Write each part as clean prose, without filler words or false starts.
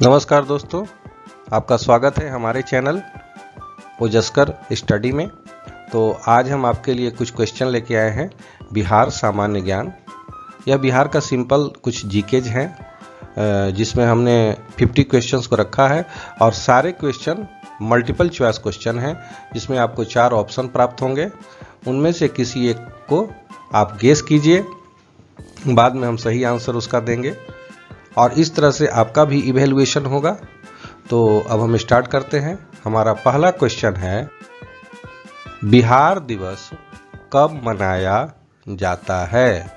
नमस्कार दोस्तों, आपका स्वागत है हमारे चैनल ओजस्कर स्टडी में। तो आज हम आपके लिए कुछ क्वेश्चन लेके आए हैं बिहार सामान्य ज्ञान। यह बिहार का सिंपल कुछ जीकेज हैं जिसमें हमने 50 क्वेश्चंस को रखा है और सारे क्वेश्चन मल्टीपल चॉइस क्वेश्चन हैं जिसमें आपको 4 ऑप्शन प्राप्त होंगे। उनमें से किसी एक को आप गेस कीजिए, बाद में हम सही आंसर उसका देंगे और इस तरह से आपका भी इवैल्यूएशन होगा। तो अब हम स्टार्ट करते हैं। हमारा पहला क्वेश्चन है, बिहार दिवस कब मनाया जाता है?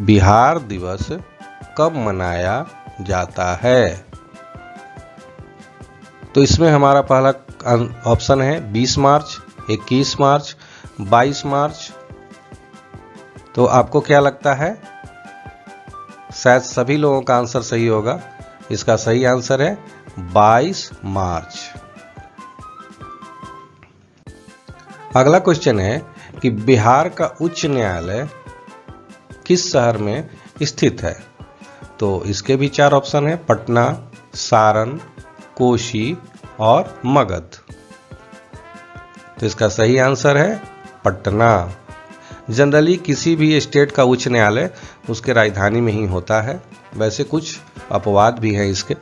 बिहार दिवस कब मनाया जाता है? तो इसमें हमारा पहला ऑप्शन है 20 मार्च, 21 मार्च, 22 मार्च। तो आपको क्या लगता है? शायद सभी लोगों का आंसर सही होगा। इसका सही आंसर है 22 मार्च। अगला क्वेश्चन है कि बिहार का उच्च न्यायालय किस शहर में स्थित है? तो इसके भी 4 ऑप्शन है, पटना, सारण, कोशी और मगध। तो इसका सही आंसर है पटना। जनरली किसी भी स्टेट का उच्च न्यायालय उसके राजधानी में ही होता है। वैसे कुछ अपवाद भी हैं इसके।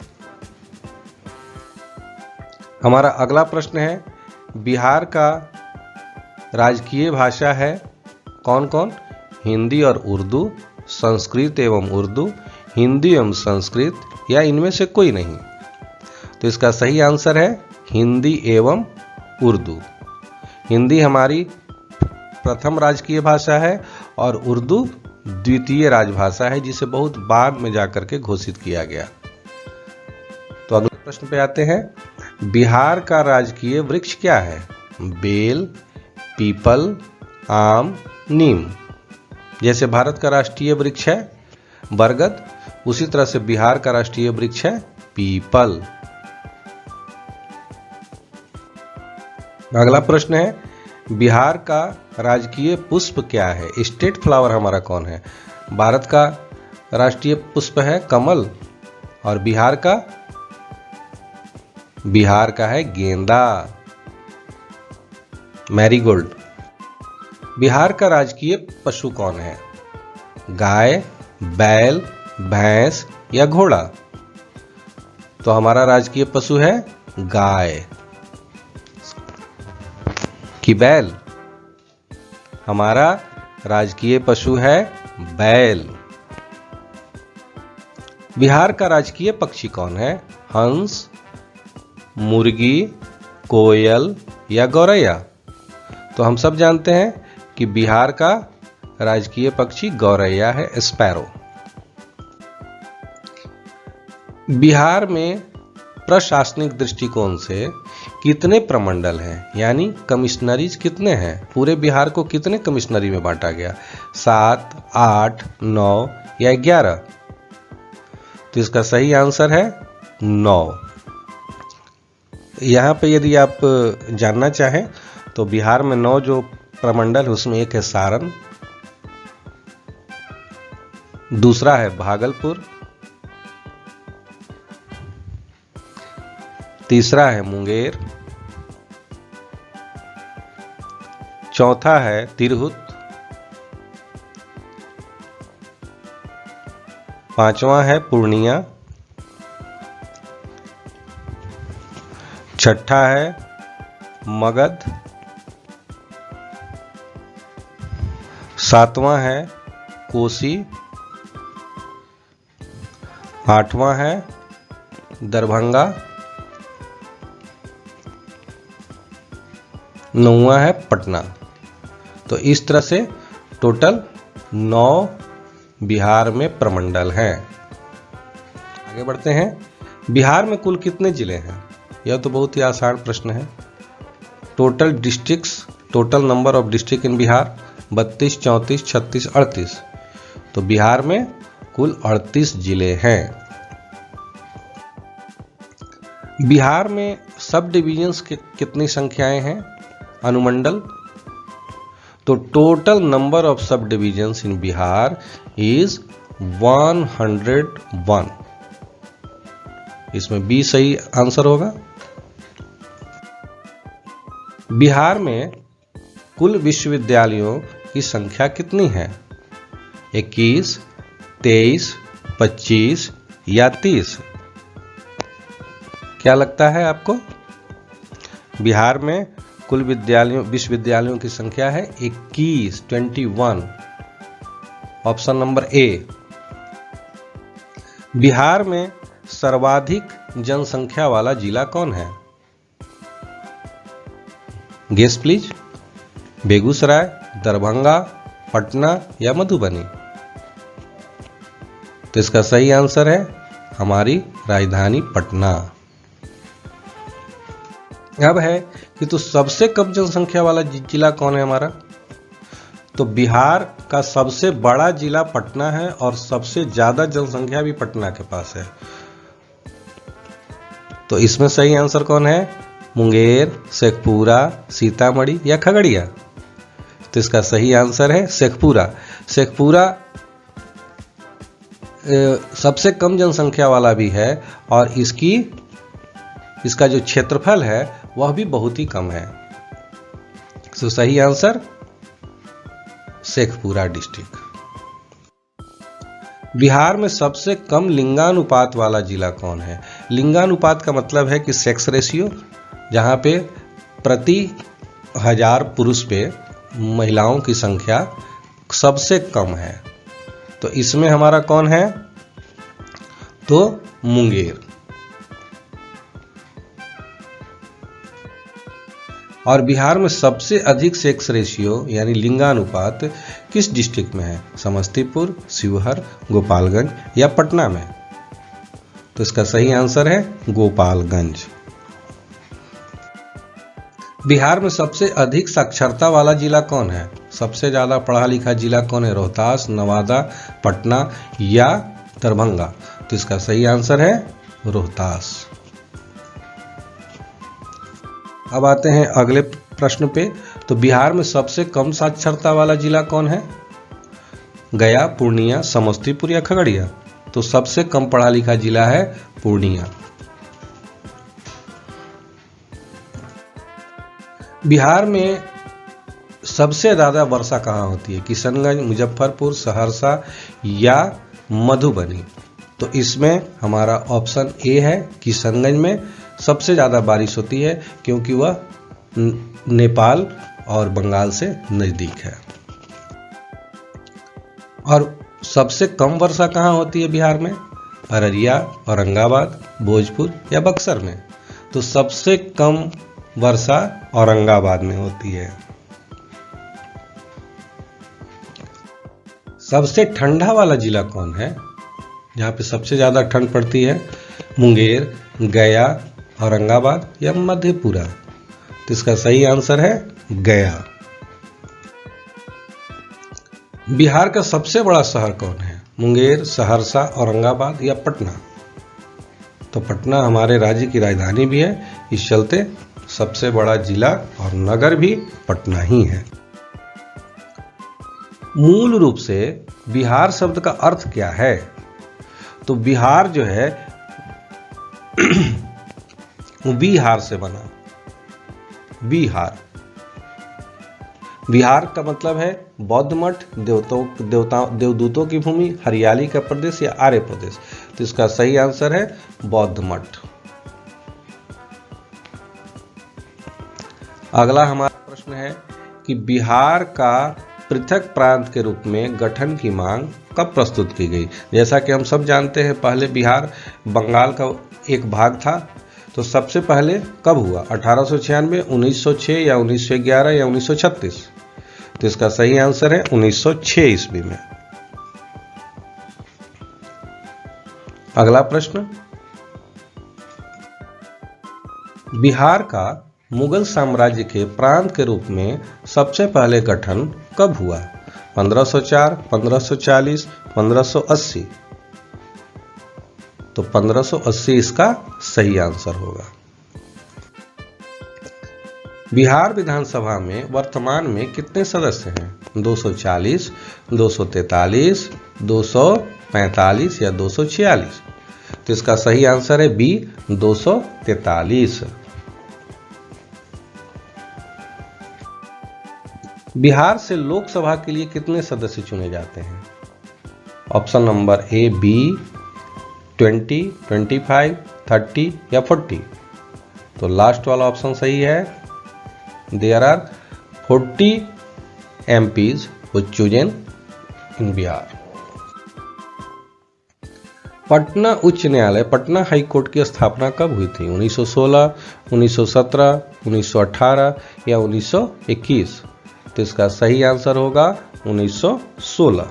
हमारा अगला प्रश्न है, बिहार का राजकीय भाषा है कौन कौन? हिंदी और उर्दू, संस्कृत एवं उर्दू, हिंदी एवं संस्कृत या इनमें से कोई नहीं। तो इसका सही आंसर है हिंदी एवं उर्दू। हिंदी हमारी प्रथम राजकीय भाषा है और उर्दू द्वितीय राजभाषा है, जिसे बहुत बाद में जाकर के घोषित किया गया। तो अगले प्रश्न पे आते हैं, बिहार का राजकीय वृक्ष क्या है? बेल, पीपल, आम, नीम। जैसे भारत का राष्ट्रीय वृक्ष है बरगद, उसी तरह से बिहार का राष्ट्रीय वृक्ष है पीपल। अगला प्रश्न है, बिहार का राजकीय पुष्प क्या है? स्टेट फ्लावर हमारा कौन है? भारत का राष्ट्रीय पुष्प है कमल और बिहार का है गेंदा, मैरीगोल्ड। बिहार का राजकीय पशु कौन है? गाय, बैल, भैंस या घोड़ा? तो हमारा राजकीय पशु है गाय कि बैल? हमारा राजकीय पशु है बैल। बिहार का राजकीय पक्षी कौन है? हंस, मुर्गी, कोयल या गौरैया? तो हम सब जानते हैं कि बिहार का राजकीय पक्षी गौरैया है, स्पैरो। बिहार में प्रशासनिक दृष्टिकोण से कितने प्रमंडल हैं, यानी कमिश्नरीज कितने हैं? पूरे बिहार को कितने कमिश्नरी में बांटा गया? 7, 8, 9 या 11? तो इसका सही आंसर है 9। यहां पे यदि आप जानना चाहें तो बिहार में 9 जो प्रमंडल है उसमें एक है सारण, दूसरा है भागलपुर, तीसरा है मुंगेर, चौथा है तिरहुत, पांचवा है पूर्णिया, छठा है मगध, सातवां है कोसी, आठवां है दरभंगा, नौवां है पटना। तो इस तरह से टोटल 9 बिहार में प्रमंडल हैं। आगे बढ़ते हैं, बिहार में कुल कितने जिले हैं? यह तो बहुत ही आसान प्रश्न है। Total districts, total number of district in Bihar 32, 34, 36, 38। तो बिहार में कुल 38 जिले हैं। बिहार में सब डिविजन्स की कितनी संख्याएं हैं? अनुमंडल। तो टोटल नंबर ऑफ सब डिविजन्स इन बिहार इज 101। इसमें बी सही आंसर होगा। बिहार में कुल विश्वविद्यालयों की संख्या कितनी है? 21, 23, 25 या 30? क्या लगता है आपको? बिहार में कुल विश्वविद्यालयों की संख्या है 21, 21। Option number A. बिहार में सर्वाधिक जनसंख्या वाला जिला कौन है? Guess please. बेगूसराय, दरभंगा, पटना या मधुबनी? तो इसका सही आंसर है हमारी राजधानी पटना। अब है कि तो सबसे कम जनसंख्या वाला जिला कौन है हमारा? तो बिहार का सबसे बड़ा जिला पटना है और सबसे ज्यादा जनसंख्या भी पटना के पास है। तो इसमें सही आंसर कौन है? मुंगेर, शेखपुरा, सीतामढ़ी या खगड़िया? तो इसका सही आंसर है शेखपुरा। शेखपुरा सबसे कम जनसंख्या वाला भी है और इसका जो क्षेत्रफल है वह भी बहुत ही कम है। तो सही आंसर शेखपुरा डिस्ट्रिक्ट। बिहार में सबसे कम लिंगानुपात वाला जिला कौन है? लिंगानुपात का मतलब है कि सेक्स रेशियो, जहां पे प्रति 1000 पुरुष पे महिलाओं की संख्या सबसे कम है। तो इसमें हमारा कौन है? तो मुंगेर। और बिहार में सबसे अधिक सेक्स रेशियो यानी लिंगानुपात किस डिस्ट्रिक्ट में है? समस्तीपुर, शिवहर, गोपालगंज या पटना में? तो इसका सही आंसर है गोपालगंज। बिहार में सबसे अधिक साक्षरता वाला जिला कौन है? सबसे ज्यादा पढ़ा लिखा जिला कौन है? रोहतास, नवादा, पटना या दरभंगा? तो इसका सही आंसर है रोहतास। अब आते हैं अगले प्रश्न पे। तो बिहार में सबसे कम साक्षरता वाला जिला कौन है? गया, पूर्णिया, समस्तीपुर या खगड़िया? तो सबसे कम पढ़ा लिखा जिला है पूर्णिया। बिहार में सबसे ज्यादा वर्षा कहाँ होती है? किशनगंज, मुजफ्फरपुर, सहरसा या मधुबनी? तो इसमें हमारा ऑप्शन ए है, किशनगंज में सबसे ज्यादा बारिश होती है क्योंकि वह नेपाल और बंगाल से नजदीक है। और सबसे कम वर्षा कहाँ होती है बिहार में? अररिया, औरंगाबाद, भोजपुर या बक्सर में? तो सबसे कम वर्षा औरंगाबाद में होती है। सबसे ठंडा वाला जिला कौन है? जहां पे सबसे ज्यादा ठंड पड़ती है? मुंगेर, गया, औरंगाबाद या मधेपुरा? तो इसका सही आंसर है गया। बिहार का सबसे बड़ा शहर कौन है? मुंगेर, सहरसा, औरंगाबाद या पटना? तो पटना हमारे राज्य की राजधानी भी है, इस चलते सबसे बड़ा जिला और नगर भी पटना ही है। मूल रूप से बिहार शब्द का अर्थ क्या है? तो बिहार जो है बिहार से बना। बिहार का मतलब है बौद्ध मठ, देवदूतों की भूमि, हरियाली का प्रदेश या आर्य प्रदेश? तो इसका सही आंसर है बौद्ध मठ। अगला हमारा प्रश्न है कि बिहार का पृथक प्रांत के रूप में गठन की मांग कब प्रस्तुत की गई? जैसा कि हम सब जानते हैं पहले बिहार बंगाल का एक भाग था। तो सबसे पहले कब हुआ? 1896, 1906 या 1911 या 1936? तो इसका सही आंसर है 1906 ईस्वी में। अगला प्रश्न, बिहार का मुगल साम्राज्य के प्रांत के रूप में सबसे पहले गठन कब हुआ? 1504, 1540, 1580? तो 1580 इसका सही आंसर होगा। बिहार विधानसभा में वर्तमान में कितने सदस्य हैं? 240, 243, 245 या 246? तो इसका सही आंसर है बी 243। बिहार से लोकसभा के लिए कितने सदस्य चुने जाते हैं? ऑप्शन नंबर ए बी 20, 25, 30 या 40। तो लास्ट वाला ऑप्शन सही है। There are 40 MPs who chosen in Bihar. Patna उच्च न्यायालय, पटना हाई कोर्ट की स्थापना कब हुई थी? 1916, 1917, 1918 या 1921? तो इसका सही आंसर होगा 1916।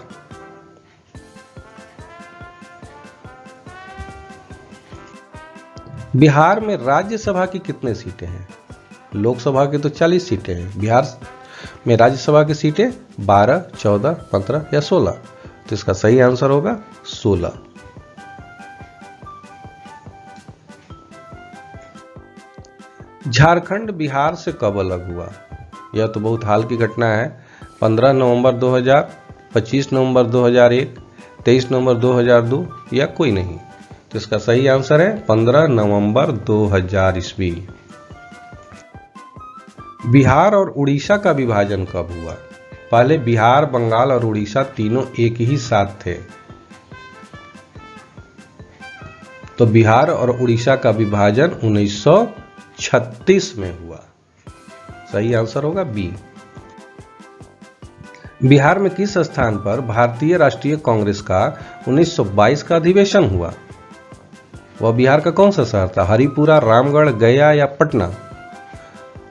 बिहार में राज्यसभा की कितने सीटें हैं? लोकसभा की तो 40 सीटें हैं, बिहार में राज्यसभा की सीटें 12, 14, 15 या 16। तो इसका सही आंसर होगा 16। झारखंड बिहार से कब अलग हुआ? यह तो बहुत हाल की घटना है। 15 नवंबर 2000, 25 नवंबर 2001, 23 नवंबर 2002 या कोई नहीं? तो इसका सही आंसर है 15 नवंबर 2000 ईस्वी। बिहार और उड़ीसा का विभाजन कब हुआ? पहले बिहार, बंगाल और उड़ीसा तीनों एक ही साथ थे। तो बिहार और उड़ीसा का विभाजन 1936 में हुआ। सही आंसर होगा बी। बिहार में किस स्थान पर भारतीय राष्ट्रीय कांग्रेस का 1922 का अधिवेशन हुआ? वह बिहार का कौन सा शहर था? हरिपुरा, रामगढ़, गया या पटना?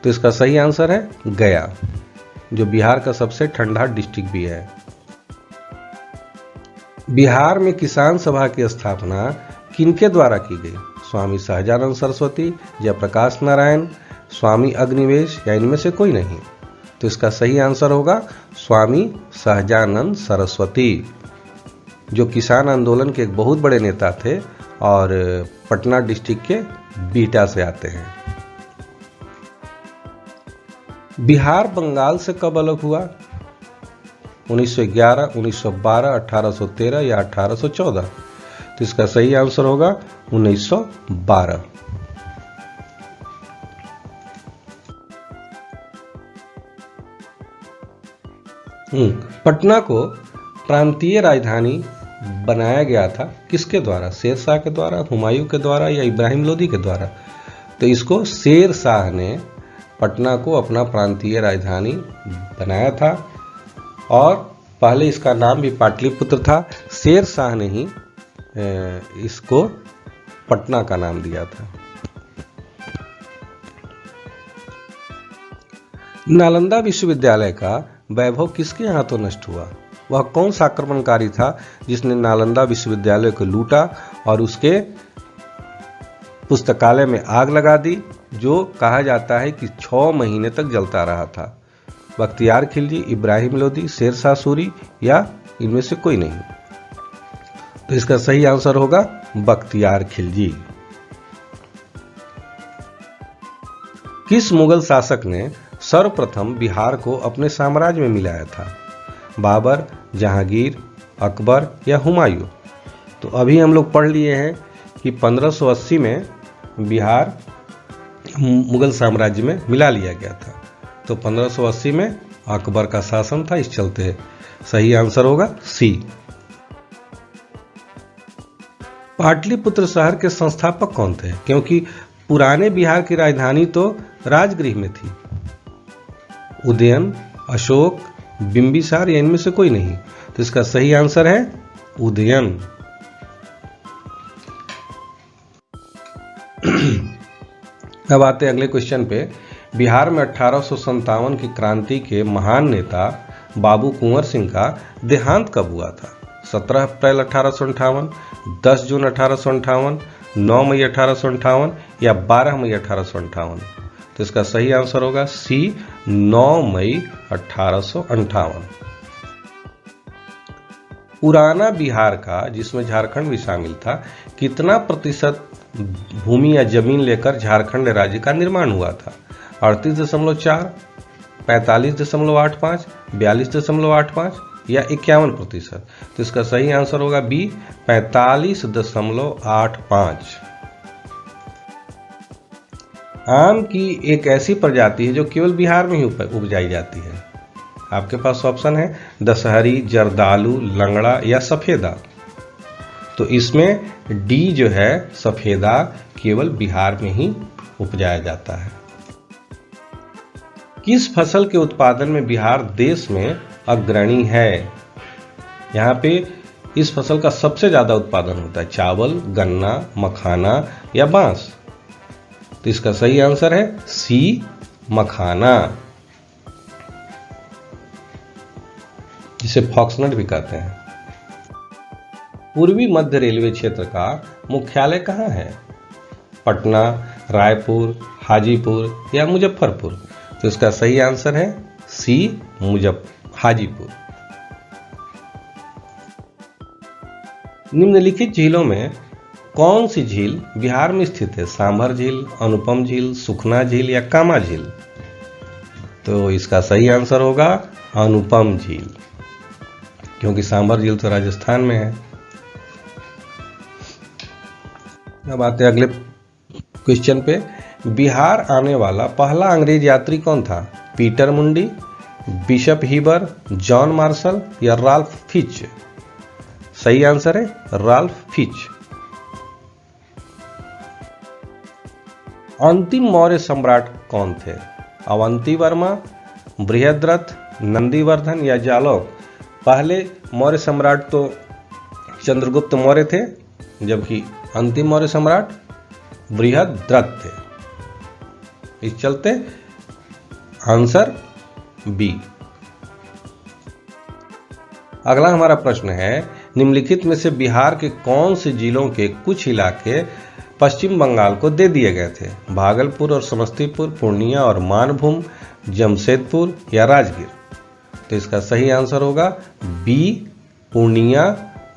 तो इसका सही आंसर है गया, जो बिहार का सबसे ठंडा डिस्ट्रिक्ट भी है। बिहार में किसान सभा की स्थापना किनके द्वारा की गई? स्वामी सहजानंद सरस्वती, जयप्रकाश नारायण, स्वामी अग्निवेश या इनमें से कोई नहीं? तो इसका सही आंसर होगा स्वामी सहजानंद सरस्वती, जो किसान आंदोलन के एक बहुत बड़े नेता थे और पटना डिस्ट्रिक्ट के बीटा से आते हैं। बिहार बंगाल से कब अलग हुआ? 1911, 1912, 1813 या 1814? तो इसका सही आंसर होगा 1912। पटना को प्रांतीय राजधानी बनाया गया था किसके द्वारा? शेर शाह के द्वारा, हुमायूं के द्वारा या इब्राहिम लोदी के द्वारा? तो इसको शेर शाह ने पटना को अपना प्रांतीय राजधानी बनाया था और पहले इसका नाम भी पाटलिपुत्र था। शेर शाह ने ही इसको पटना का नाम दिया था। नालंदा विश्वविद्यालय का वैभव किसके हाथों नष्ट हुआ? वह कौन सा आक्रमणकारी था जिसने नालंदा विश्वविद्यालय को लूटा और उसके पुस्तकालय में आग लगा दी, जो कहा जाता है कि 6 महीने तक जलता रहा था? बख्तियार खिलजी, इब्राहिम लोदी, शेर शाह सूरी या इनमें से कोई नहीं? तो इसका सही आंसर होगा बख्तियार खिलजी। किस मुगल शासक ने सर्वप्रथम बिहार को अपने साम्राज्य में मिलाया था? बाबर, जहांगीर, अकबर या हुमायूं? तो अभी हम लोग पढ़ लिए हैं कि 1580 में बिहार मुगल साम्राज्य में मिला लिया गया था। तो 1580 में अकबर का शासन था, इस चलते सही आंसर होगा सी। पाटलिपुत्र शहर के संस्थापक कौन थे? क्योंकि पुराने बिहार की राजधानी तो राजगृह में थी। उदयन, अशोक, बिंबिसार या इनमें से कोई नहीं? तो इसका सही आंसर है उदयन। अब आते हैं अगले क्वेश्चन पे। बिहार में 1857 की क्रांति के महान नेता बाबू कुंवर सिंह का देहांत कब हुआ था? 17 अप्रैल 1858, 10 जून 1858, 9 मई 1858 या 12 मई 1858? तो इसका सही आंसर होगा सी 9 मई 1858। पुराना बिहार का, जिसमें झारखंड भी शामिल था, कितना प्रतिशत भूमि या जमीन लेकर झारखंड राज्य का निर्माण हुआ था? 38.4, 45.85, 42.85 या 51%? तो इसका सही आंसर होगा बी 45.85। आम की एक ऐसी प्रजाति है जो केवल बिहार में ही उपजाई जाती है। आपके पास ऑप्शन है दशहरी, जर्दालू, लंगड़ा या सफेदा। तो इसमें डी जो है सफेदा केवल बिहार में ही उपजाया जाता है। किस फसल के उत्पादन में बिहार देश में अग्रणी है? यहाँ पे इस फसल का सबसे ज्यादा उत्पादन होता है, चावल, गन्ना, मखाना या बांस। तो इसका सही आंसर है सी मखाना, जिसे फॉक्सनट भी कहते हैं। पूर्वी मध्य रेलवे क्षेत्र का मुख्यालय कहाँ है? पटना, रायपुर, हाजीपुर या मुजफ्फरपुर? तो इसका सही आंसर है सी हाजीपुर। निम्नलिखित झीलों में कौन सी झील बिहार में स्थित है? सांभर झील, अनुपम झील, सुखना झील या कामा झील? तो इसका सही आंसर होगा अनुपम झील, क्योंकि सांभर झील तो राजस्थान में है। अब आते हैं अगले क्वेश्चन पे। बिहार आने वाला पहला अंग्रेज यात्री कौन था? पीटर मुंडी, बिशप हीबर, जॉन मार्शल या राल्फ फिच? सही आंसर है राल्फ फिच। अंतिम मौर्य सम्राट कौन थे? अवंती वर्मा, बृहद्रथ, नंदीवर्धन या जालौक? पहले मौर्य सम्राट तो चंद्रगुप्त मौर्य थे, जबकि अंतिम मौर्य सम्राट बृहद्रथ थे। इस चलते आंसर बी। अगला हमारा प्रश्न है, निम्नलिखित में से बिहार के कौन से जिलों के कुछ इलाके पश्चिम बंगाल को दे दिए गए थे? भागलपुर और समस्तीपुर, पूर्णिया और मानभूम, जमशेदपुर या राजगीर? तो इसका सही आंसर होगा बी पूर्णिया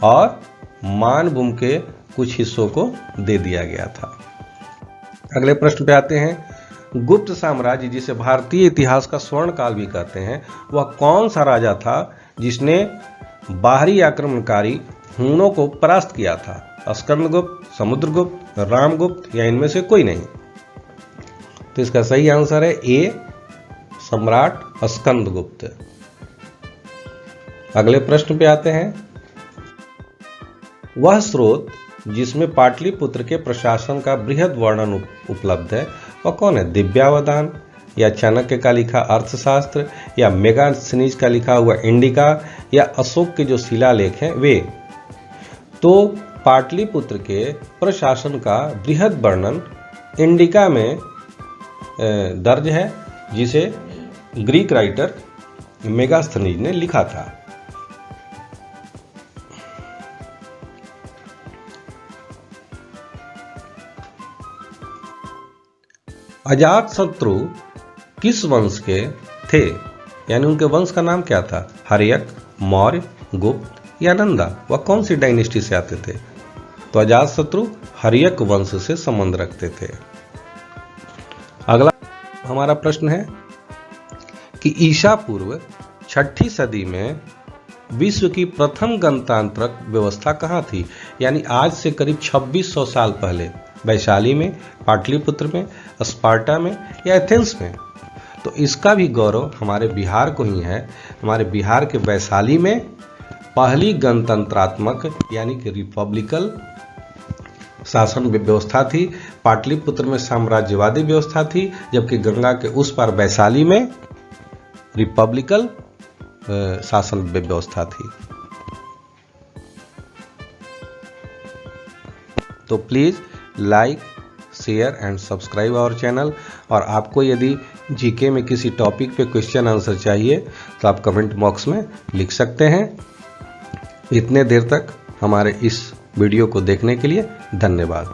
और मानभूम के कुछ हिस्सों को दे दिया गया था। अगले प्रश्न पे आते हैं। गुप्त साम्राज्य, जिसे भारतीय इतिहास का स्वर्ण काल भी कहते हैं, वह कौन सा राजा था जिसने बाहरी आक्रमणकारी हूणों को परास्त किया था? स्कंदगुप्त, समुद्रगुप्त, रामगुप्त या इनमें से कोई नहीं? तो इसका सही आंसर है ए सम्राट स्कंदगुप्त। अगले प्रश्न पे आते हैं। वह स्रोत जिसमें पाटलिपुत्र के प्रशासन का बृहद वर्णन उपलब्ध है वह कौन है? दिव्यावधान या चाणक्य का लिखा अर्थशास्त्र या मेगास्थनीज का लिखा हुआ इंडिका या अशोक के जो शिलालेख हैं वे? तो पाटलिपुत्र के प्रशासन का बृहद वर्णन इंडिका में दर्ज है, जिसे ग्रीक राइटर मेगास्थनीज ने लिखा था। अजातशत्रु किस वंश के थे? यानी उनके वंश का नाम क्या था? हर्यक, मौर्य, गुप्त या नंदा? वह कौन सी डायनेस्टी से आते थे? तो अजातशत्रु हर्यक वंश से संबंध रखते थे। अगला हमारा प्रश्न है कि ईसा पूर्व 6ठी सदी में विश्व की प्रथम गणतांत्रिक व्यवस्था कहाँ थी? यानी आज से करीब 2600 साल पहले वैशाली में, पाटलिपुत्र में, स्पार्टा में या एथेंस में? तो इसका भी गौरव हमारे बिहार को ही है। हमारे बिहार के वैशाली में पहली गणतंत्रात्मक यानी कि रिपब्लिकल शासन व्यवस्था थी। पाटलिपुत्र में साम्राज्यवादी व्यवस्था थी, जबकि गंगा के उस पार वैशाली में रिपब्लिकल शासन व्यवस्था थी। तो please like, share and subscribe our channel. और आपको यदि जीके में किसी टॉपिक पे क्वेश्चन आंसर चाहिए तो आप कमेंट बॉक्स में लिख सकते हैं। इतने देर तक हमारे इस वीडियो को देखने के लिए धन्यवाद।